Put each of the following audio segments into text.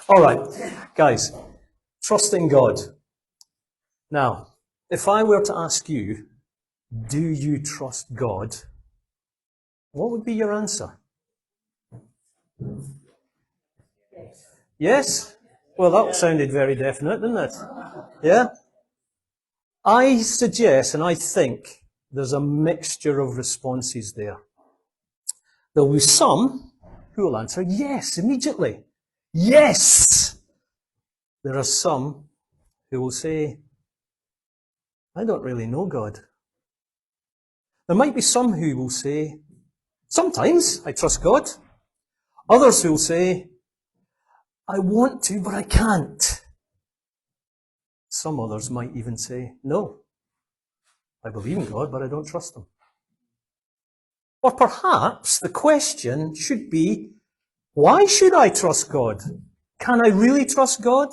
All right, guys, trusting God. Now, if I were to ask you, do you trust God? What would be your answer? Yes? Well, that sounded very definite, didn't it? Yeah? I suggest and I think there's a mixture of responses there. There'll be some who will answer yes immediately. Yes! There are some who will say, I don't really know God. There might be some who will say, sometimes I trust God. Others who will say, I want to, but I can't. Some others might even say, no, I believe in God, but I don't trust Him. Or perhaps the question should be, why should I trust God? Can I really trust God?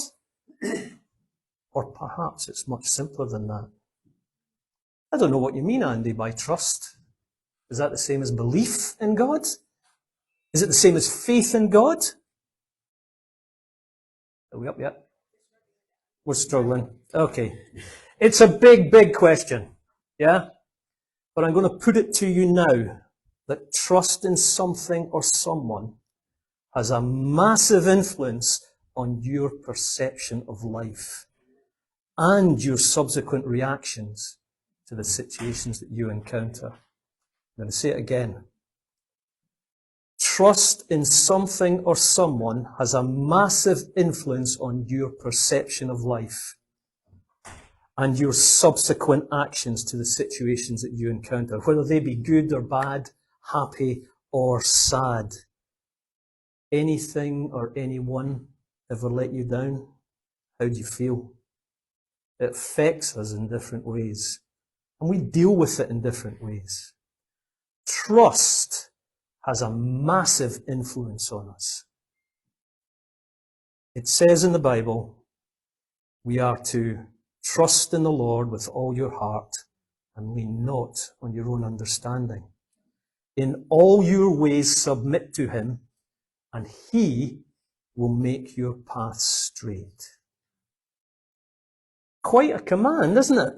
Or perhaps it's much simpler than that. I don't know what you mean, Andy, by trust. Is that the same as belief in God? Is it the same as faith in God? Are we up yet? We're struggling. Okay. It's a big, big question. Yeah? But I'm going to put it to you now that trust in something or someone has a massive influence on your perception of life and your subsequent reactions to the situations that you encounter. I'm going to say it again. Trust in something or someone has a massive influence on your perception of life and your subsequent actions to the situations that you encounter, whether they be good or bad, happy or sad. Anything or anyone ever let you down? How do you feel? It affects us in different ways, and we deal with it in different ways. Trust has a massive influence on us. It says in the Bible, we are to trust in the Lord with all your heart and lean not on your own understanding. In all your ways submit to Him, and He will make your paths straight. Quite a command, isn't it?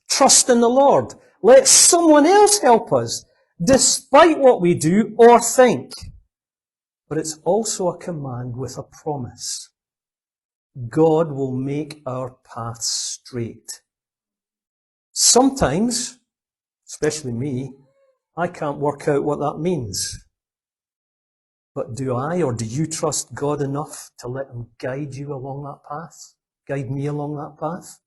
Trust in the Lord. Let someone else help us, despite what we do or think. But it's also a command with a promise. God will make our paths straight. Sometimes, especially me, I can't work out what that means. But do I or do you trust God enough to let Him guide you along that path? Guide me along that path?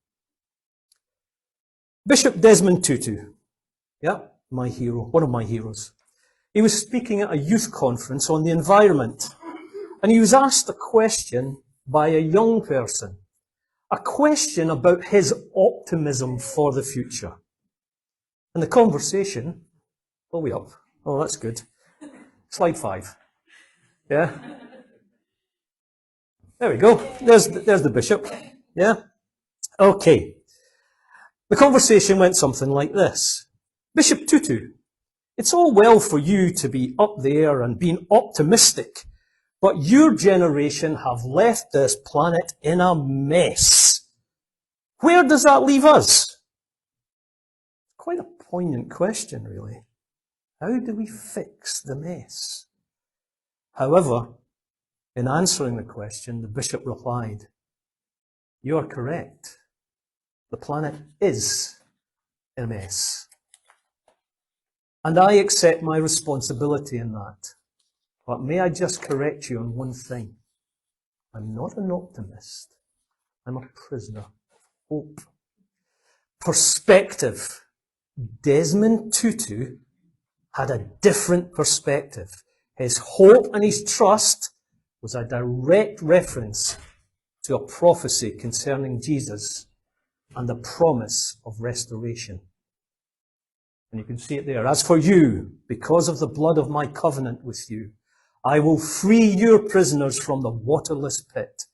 Bishop Desmond Tutu, my hero, one of my heroes. He was speaking at a youth conference on the environment, and he was asked a question by a young person, a question about his optimism for the future. And the conversation, are we up? Oh, that's good. Slide 5. Yeah? There we go. There's the bishop. Yeah? Okay. The conversation went something like this. Bishop Tutu, it's all well for you to be up there and being optimistic, but your generation have left this planet in a mess. Where does that leave us? Quite a poignant question, really. How do we fix the mess? However, in answering the question, the bishop replied, you are correct. The planet is a mess. And I accept my responsibility in that. But may I just correct you on one thing? I'm not an optimist. I'm a prisoner of hope. Perspective. Desmond Tutu had a different perspective. His hope and his trust was a direct reference to a prophecy concerning Jesus and the promise of restoration. And you can see it there. As for you, because of the blood of my covenant with you, I will free your prisoners from the waterless pit.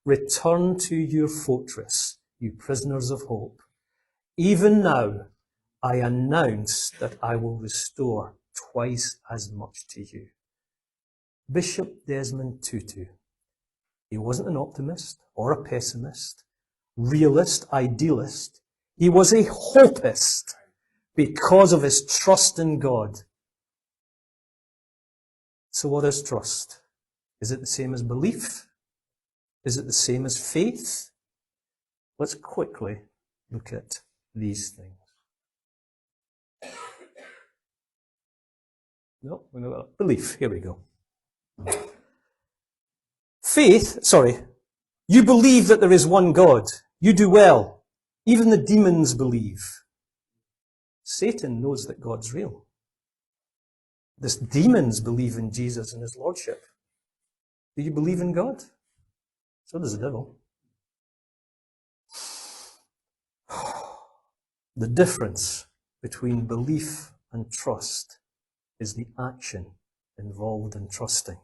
Return to your fortress, you prisoners of hope. Even now, I announce that I will restore twice as much to you. Bishop Desmond Tutu He wasn't an optimist or a pessimist, realist, idealist. He was a hopist because of his trust in God. So what is trust? Is it the same as belief? Is it the same as faith? Let's quickly look at these things. No, we're not. Belief. Here we go. Faith, you believe that there is one God. You do well. Even the demons believe. Satan knows that God's real. The demons believe in Jesus and his lordship. Do you believe in God? So does the devil. The difference between belief and trust is the action involved in trusting.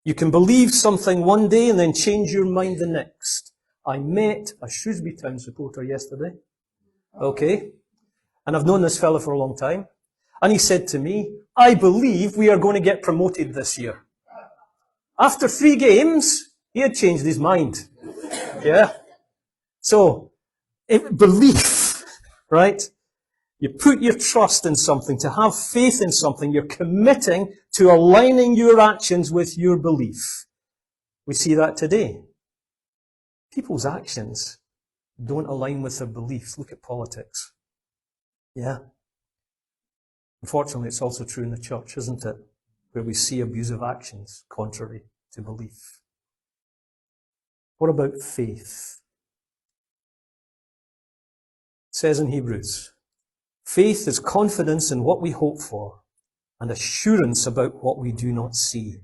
You can believe something one day and then change your mind the next. I met a Shrewsbury Town supporter yesterday. Okay. And I've known this fella for a long time. And he said to me, I believe we are going to get promoted this year. After 3 games, he had changed his mind. Yeah. So, belief, right? You put your trust in something, to have faith in something, you're committing to aligning your actions with your belief. We see that today. People's actions don't align with their beliefs. Look at politics. Yeah. Unfortunately, it's also true in the church, isn't it? Where we see abusive actions contrary to belief. What about faith? It says in Hebrews, faith is confidence in what we hope for and assurance about what we do not see.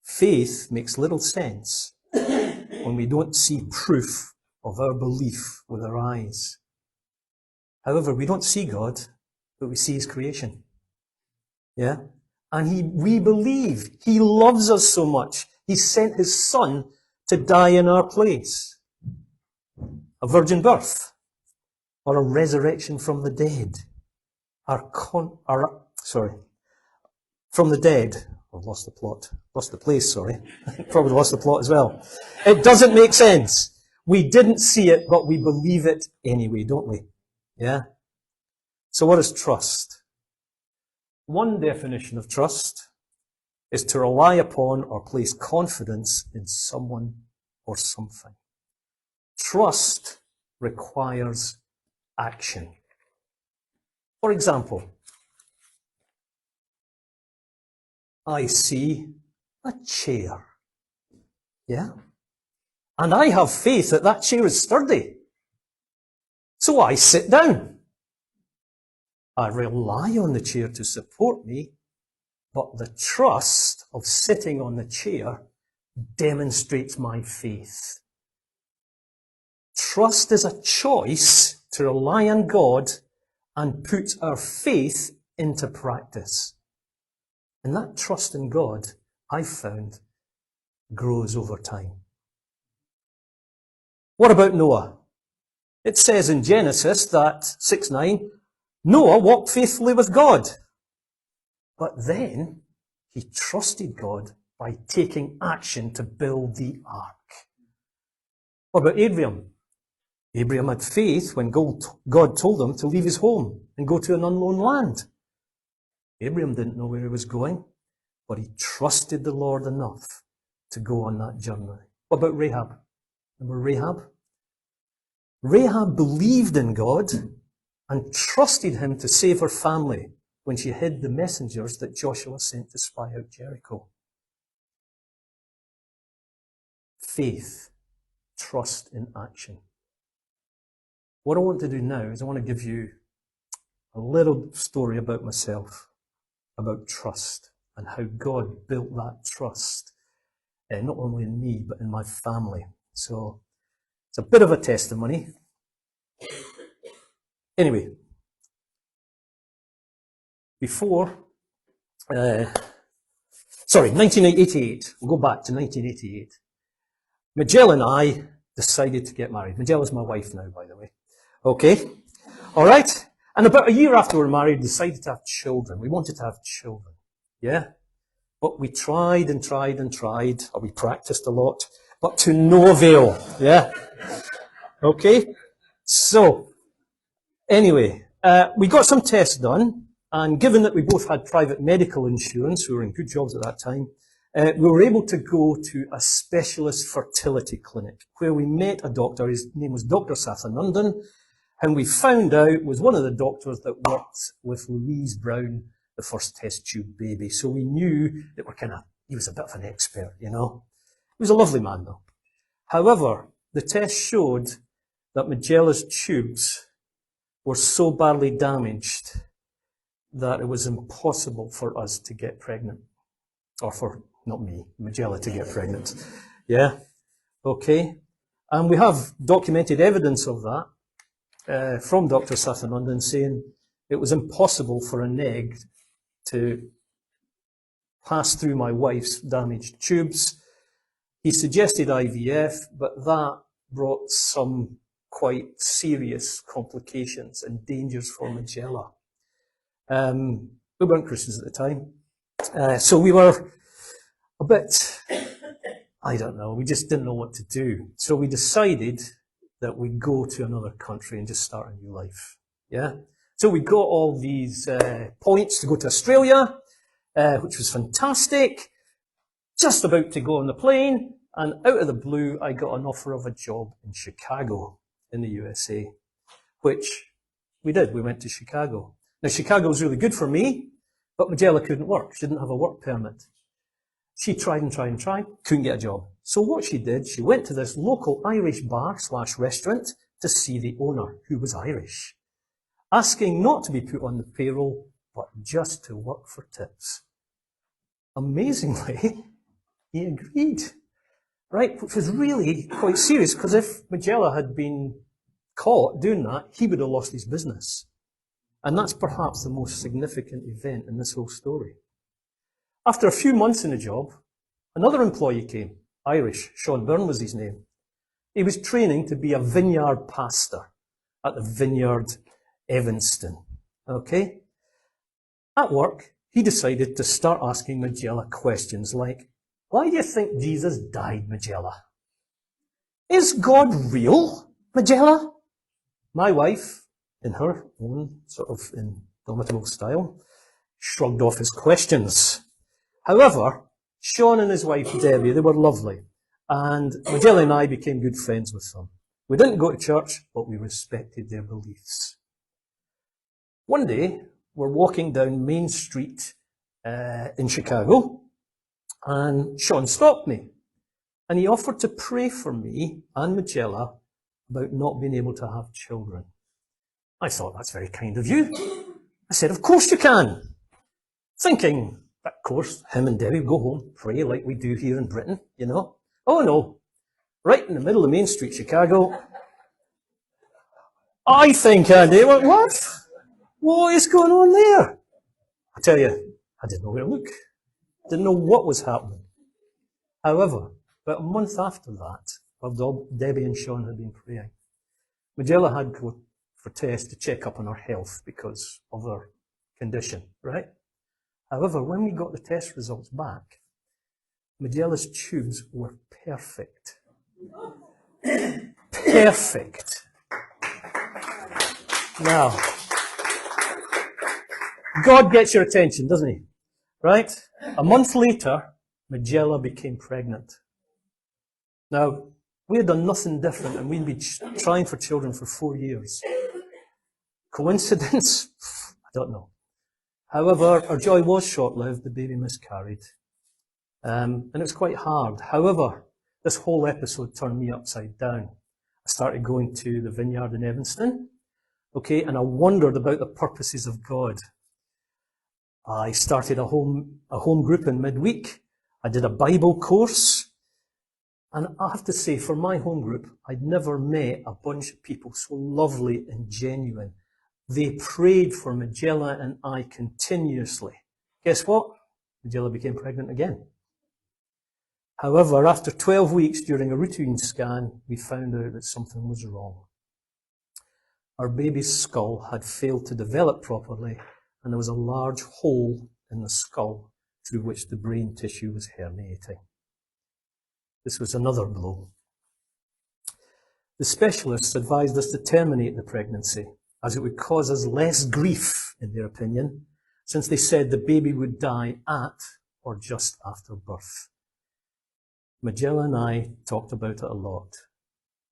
Faith makes little sense when we don't see proof of our belief with our eyes. However, we don't see God, but we see his creation. Yeah? And we believe he loves us so much. He sent his son to die in our place. A virgin birth. Or a resurrection from the dead. From the dead. I've lost the plot. Lost the place, sorry. Probably lost the plot as well. It doesn't make sense. We didn't see it, but we believe it anyway, don't we? Yeah? So what is trust? One definition of trust is to rely upon or place confidence in someone or something. Trust requires action. For example, I see a chair. Yeah? And I have faith that that chair is sturdy. So I sit down. I rely on the chair to support me, but the trust of sitting on the chair demonstrates my faith. Trust is a choice to rely on God and put our faith into practice. And that trust in God, I've found, grows over time. What about Noah? It says in Genesis that 6:9, Noah walked faithfully with God. But then he trusted God by taking action to build the ark. What about Abraham? Abraham had faith when God told him to leave his home and go to an unknown land. Abraham didn't know where he was going, but he trusted the Lord enough to go on that journey. What about Rahab? Remember Rahab? Rahab believed in God and trusted him to save her family when she hid the messengers that Joshua sent to spy out Jericho. Faith, trust in action. What I want to do now is I want to give you a little story about myself, about trust, and how God built that trust, not only in me, but in my family. So it's a bit of a testimony. Anyway, before, 1988, we'll go back to 1988. Majella and I decided to get married. Majella's my wife now, by the way. Okay? All right? And about a year after we were married, we decided to have children. We wanted to have children. Yeah? But we tried and tried and tried, or we practiced a lot, but to no avail. Yeah? Okay? So, anyway, we got some tests done, and given that we both had private medical insurance, we were in good jobs at that time, we were able to go to a specialist fertility clinic where we met a doctor. His name was Dr. Sathanandan, and we found out was one of the doctors that worked with Louise Brown, the first test tube baby. So we knew that he was a bit of an expert, you know. He was a lovely man, though. However, the test showed that Magella's tubes were so badly damaged that it was impossible for us to get pregnant. Or for, not me, Magella to get pregnant. Yeah? Okay. And we have documented evidence of that from Dr. Sathanandan saying it was impossible for an egg to pass through my wife's damaged tubes. He suggested IVF, but that brought some quite serious complications and dangers for Magella. We weren't Christians at the time, so we were a bit, I don't know, we just didn't know what to do. So we decided that we'd go to another country and just start a new life. Yeah? So we got all these points to go to Australia, which was fantastic. Just about to go on the plane, and out of the blue, I got an offer of a job in Chicago in the USA, which we did. We went to Chicago. Now, Chicago was really good for me, but Magella couldn't work. She didn't have a work permit. She tried and tried and tried, couldn't get a job. So what she did, she went to this local Irish bar/restaurant to see the owner, who was Irish, asking not to be put on the payroll, but just to work for tips. Amazingly, he agreed, right? Which was really quite serious, because if Magella had been caught doing that, he would have lost his business. And that's perhaps the most significant event in this whole story. After a few months in the job, another employee came, Irish. Sean Byrne was his name. He was training to be a vineyard pastor at the vineyard Evanston. Okay? At work, he decided to start asking Magella questions like, why do you think Jesus died, Magella? Is God real, Magella? My wife, in her own sort of indomitable style, shrugged off his questions. However, Sean and his wife Debbie, they were lovely, and Magella and I became good friends with them. We didn't go to church, but we respected their beliefs. One day, we're walking down Main Street in Chicago, and Sean stopped me, and he offered to pray for me and Magella about not being able to have children. I thought, that's very kind of you. I said, of course you can. Thinking, of course, him and Debbie go home, pray like we do here in Britain, you know. Oh no, right in the middle of Main Street, Chicago. I think, Andy, what? What is going on there? I tell you, I didn't know where to look. Didn't know what was happening. However, about a month after that, while Debbie and Sean had been praying, Magella had to go for tests to check up on her health because of her condition, right? However, when we got the test results back, Magella's tubes were perfect. Perfect. Now, God gets your attention, doesn't he? Right? A month later, Magella became pregnant. Now, we had done nothing different, and we'd been trying for children for 4 years. Coincidence? I don't know. However, our joy was short-lived. The baby miscarried. And it was quite hard. However, this whole episode turned me upside down. I started going to the vineyard in Evanston, okay, and I wondered about the purposes of God. I started a home group in midweek. I did a Bible course. And I have to say, for my home group, I'd never met a bunch of people so lovely and genuine. They prayed for Magella and I continuously. Guess what? Magella became pregnant again. However, after 12 weeks during a routine scan, we found out that something was wrong. Our baby's skull had failed to develop properly, and there was a large hole in the skull through which the brain tissue was herniating. This was another blow. The specialists advised us to terminate the pregnancy, as it would cause us less grief, in their opinion, since they said the baby would die at or just after birth. Magella and I talked about it a lot.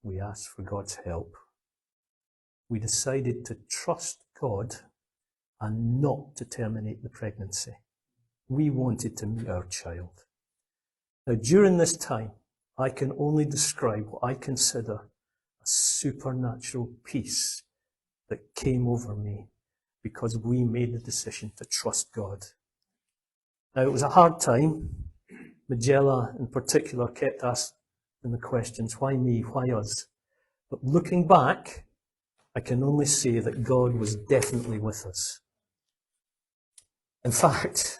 We asked for God's help. We decided to trust God and not to terminate the pregnancy. We wanted to meet our child. Now, during this time, I can only describe what I consider a supernatural peace that came over me because we made the decision to trust God. Now, it was a hard time. Magella, in particular, kept asking the questions, why me, why us? But looking back, I can only say that God was definitely with us. In fact,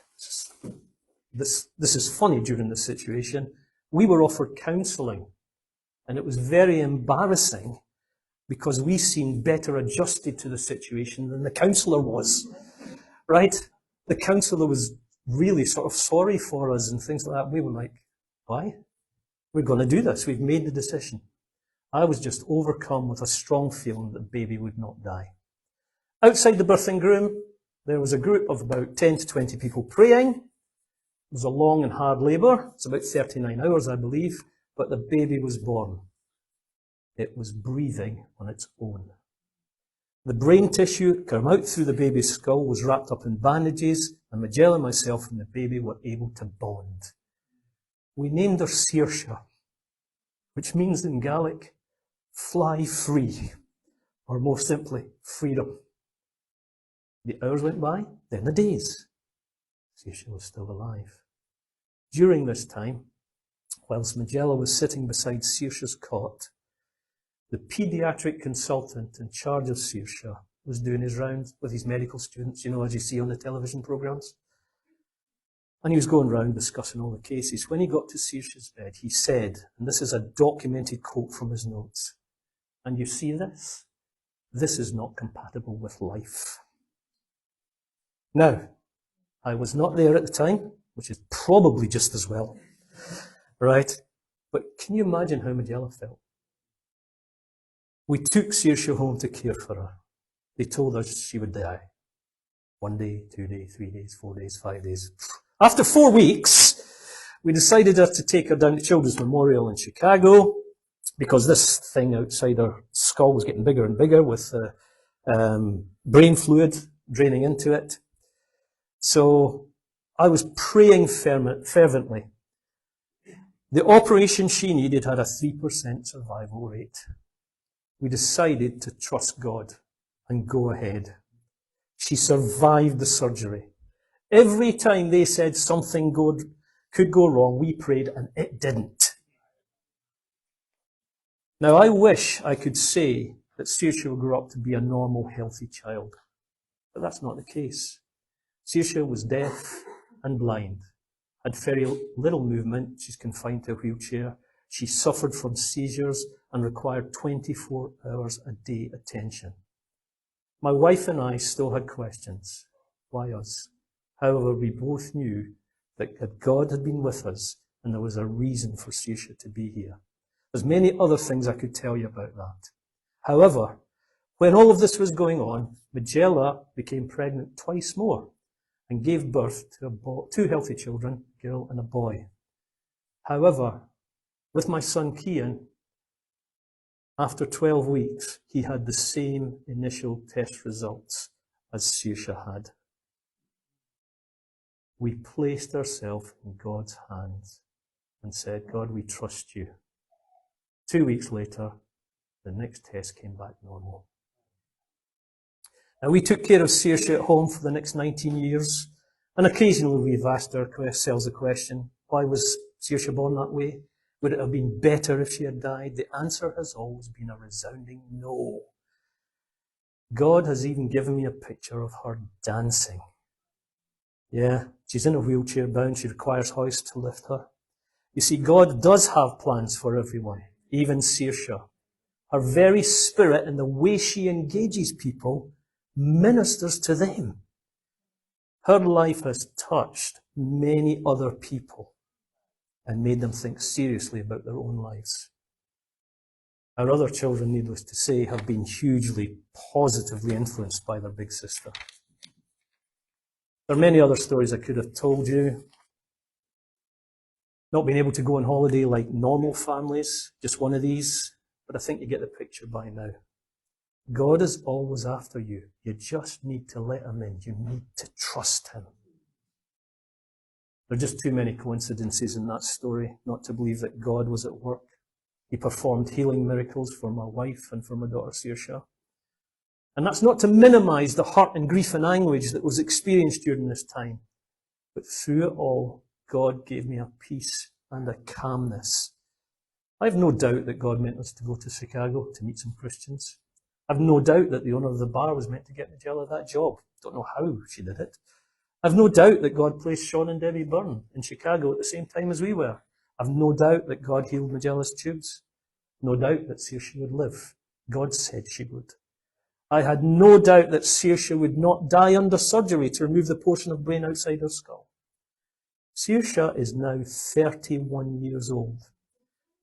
this is funny during this situation. We were offered counselling, and it was very embarrassing because we seemed better adjusted to the situation than the counsellor was, right? The counsellor was really sort of sorry for us and things like that. We were like, why? We're going to do this. We've made the decision. I was just overcome with a strong feeling that baby would not die. Outside the birthing room, there was a group of about 10 to 20 people praying. It was a long and hard labour. It's about 39 hours, I believe, but the baby was born. It was breathing on its own. The brain tissue came out through the baby's skull, was wrapped up in bandages, and Magella, myself, and the baby were able to bond. We named her Saoirse, which means in Gaelic, fly free, or more simply, freedom. The hours went by, then the days. Saoirse was still alive. During this time, whilst Magella was sitting beside Saoirse's cot, the paediatric consultant in charge of Saoirse was doing his rounds with his medical students, you know, as you see on the television programmes. And he was going round discussing all the cases. When he got to Saoirse's bed, he said, and this is a documented quote from his notes, and you see this? This is not compatible with life. Now, I was not there at the time, which is probably just as well, right? But can you imagine how Magella felt? We took Saoirse home to care for her. They told us she would die. 1 day, 2 days, 3 days, 4 days, 5 days. After 4 weeks, we decided to take her down to Children's Memorial in Chicago because this thing outside her skull was getting bigger and bigger with brain fluid draining into it. So I was praying fervently. The operation she needed had a 3% survival rate. We decided to trust God and go ahead. She survived the surgery. Every time they said something good could go wrong, we prayed and it didn't. Now, I wish I could say that Saoirse will grow up to be a normal, healthy child, but that's not the case. Saoirse was deaf and blind, had very little movement. She's confined to a wheelchair. She suffered from seizures and required 24 hours a day attention. My wife and I still had questions. Why us? However, we both knew that God had been with us and there was a reason for Saoirse to be here. There's many other things I could tell you about that. However, when all of this was going on, Magella became pregnant twice more and gave birth to 2 healthy children, a girl and a boy. However, with my son Kian, after 12 weeks, he had the same initial test results as Saoirse had. We placed ourselves in God's hands and said, God, we trust you. 2 weeks later, the next test came back normal. Now, we took care of Saoirse at home for the next 19 years, and occasionally we've asked ourselves the question, why was Saoirse born that way? Would it have been better if she had died? The answer has always been a resounding no. God has even given me a picture of her dancing. Yeah, she's in a wheelchair bound. She requires hoist to lift her. You see, God does have plans for everyone, even Saoirse. Her very spirit and the way she engages people ministers to them. Her life has touched many other people and made them think seriously about their own lives. Our other children, needless to say, have been hugely positively influenced by their big sister. There are many other stories I could have told you. Not being able to go on holiday like normal families, just one of these, but I think you get the picture by now. God is always after you. You just need to let him in. You need to trust him. There are just too many coincidences in that story not to believe that God was at work. He performed healing miracles for my wife and for my daughter Saoirse. And that's not to minimize the hurt and grief and anguish that was experienced during this time. But through it all, God gave me a peace and a calmness. I have no doubt that God meant us to go to Chicago to meet some Christians. I have no doubt that the owner of the bar was meant to get Nigella that job. Don't know how she did it. I have no doubt that God placed Sean and Debbie Byrne in Chicago at the same time as we were. I have no doubt that God healed Nigella's tubes. No doubt that Saoirse would live. God said she would. I had no doubt that Saoirse would not die under surgery to remove the portion of brain outside her skull. Saoirse is now 31 years old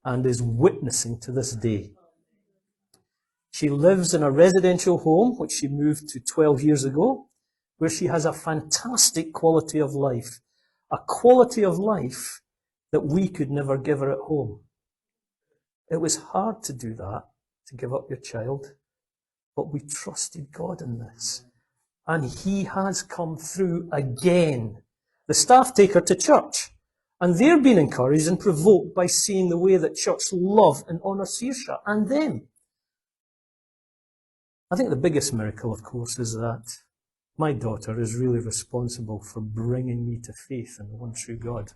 and is witnessing to this day. She lives in a residential home, which she moved to 12 years ago, where she has a fantastic quality of life, a quality of life that we could never give her at home. It was hard to do that, to give up your child, but we trusted God in this. And he has come through again. The staff take her to church, and they're being encouraged and provoked by seeing the way that church love and honour Saoirse and them. I think the biggest miracle, of course, is that my daughter is really responsible for bringing me to faith in the one true God.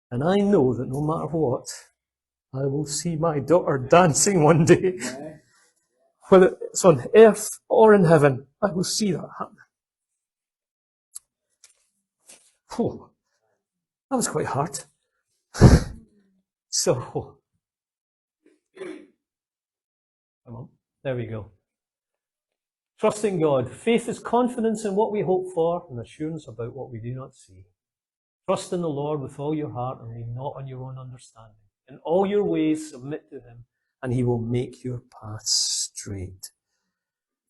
And I know that no matter what, I will see my daughter dancing one day. Whether it's on earth or in heaven, I will see that happen. Oh, that was quite hard. So, come on, there we go. Trusting God. Faith is confidence in what we hope for and assurance about what we do not see. Trust in the Lord with all your heart and lean not on your own understanding. In all your ways submit to him and he will make your paths straight.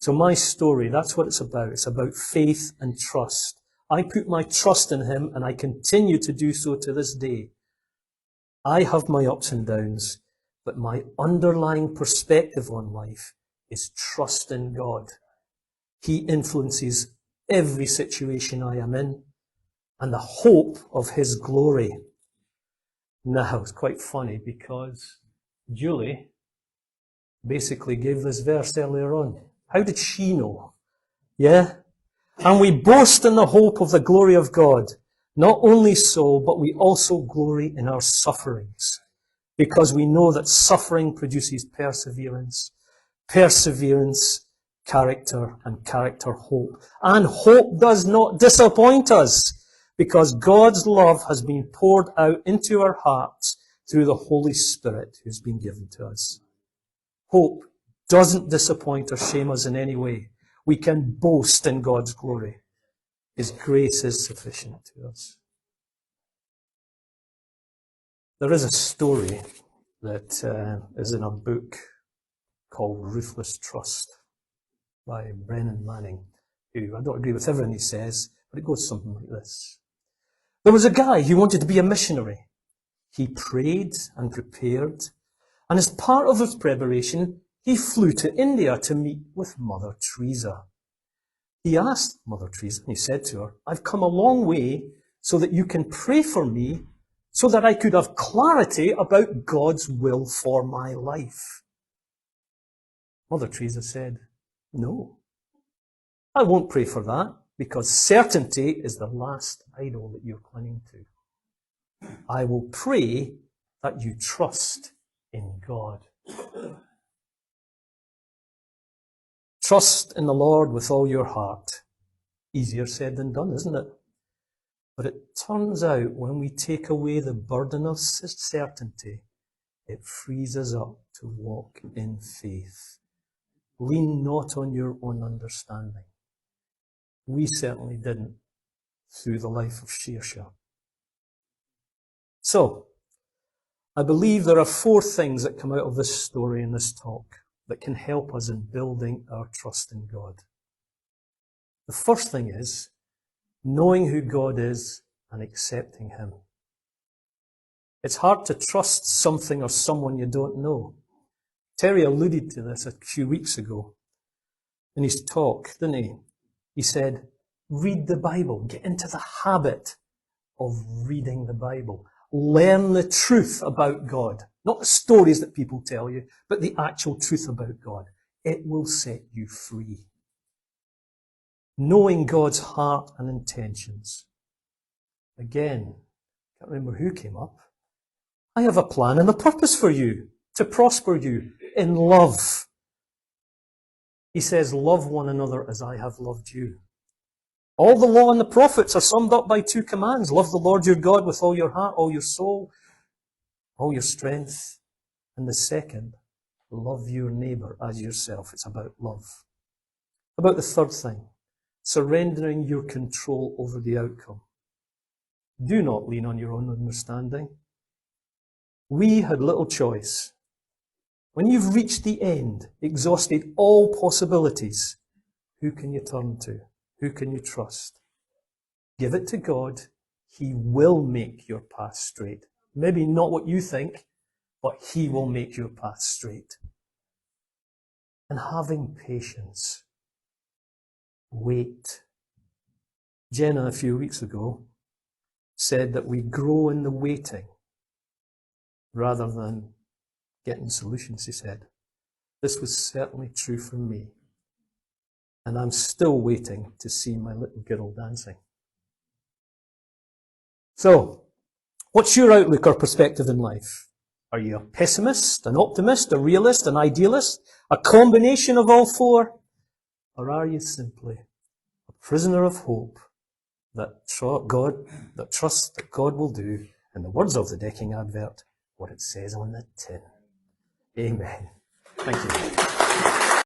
So my story, that's what it's about. It's about faith and trust. I put my trust in him and I continue to do so to this day. I have my ups and downs, but my underlying perspective on life is trust in God. He influences every situation I am in and the hope of his glory. Now, it's quite funny because Julie basically gave this verse earlier on. How did she know? Yeah? And we boast in the hope of the glory of God. Not only so, but we also glory in our sufferings, because we know that suffering produces perseverance. Perseverance, character, and character, hope. And hope does not disappoint us, because God's love has been poured out into our hearts through the Holy Spirit who's been given to us. Hope doesn't disappoint or shame us in any way. We can boast in God's glory. His grace is sufficient to us. There is a story that is in a book called Ruthless Trust by Brennan Manning, who I don't agree with everything he says, but it goes something like this. There was a guy who wanted to be a missionary. He prayed and prepared, and as part of his preparation, he flew to India to meet with Mother Teresa. He asked Mother Teresa, and he said to her, I've come a long way so that you can pray for me so that I could have clarity about God's will for my life. Mother Teresa said, no, I won't pray for that because certainty is the last idol that you're clinging to. I will pray that you trust in God. Trust in the Lord with all your heart. Easier said than done, isn't it? But it turns out when we take away the burden of certainty, it frees us up to walk in faith. Lean not on your own understanding. We certainly didn't through the life of Saoirse. So, I believe there are 4 things that come out of this story and this talk that can help us in building our trust in God. The first thing is knowing who God is and accepting Him. It's hard to trust something or someone you don't know. Terry alluded to this a few weeks ago in his talk, didn't he? He said, read the Bible. Get into the habit of reading the Bible. Learn the truth about God. Not the stories that people tell you, but the actual truth about God. It will set you free. Knowing God's heart and intentions. Again, I can't remember who came up. I have a plan and a purpose for you, to prosper you in love. He says, love one another as I have loved you. All the law and the prophets are summed up by 2 commands. Love the Lord your God with all your heart, all your soul, all your strength. And the second, love your neighbour as yourself. It's about love. About the third thing, surrendering your control over the outcome. Do not lean on your own understanding. We had little choice. When you've reached the end, exhausted all possibilities, who can you turn to? Who can you trust? Give it to God. He will make your path straight. Maybe not what you think, but He will make your path straight. And having patience. Wait. Jenna, a few weeks ago, said that we grow in the waiting rather than getting solutions, she said. This was certainly true for me. And I'm still waiting to see my little girl dancing. So, what's your outlook or perspective in life? Are you a pessimist, an optimist, a realist, an idealist, a combination of all 4? Or are you simply a prisoner of hope that trusts that God will do, in the words of the decking advert, what it says on the tin? Amen. Thank you.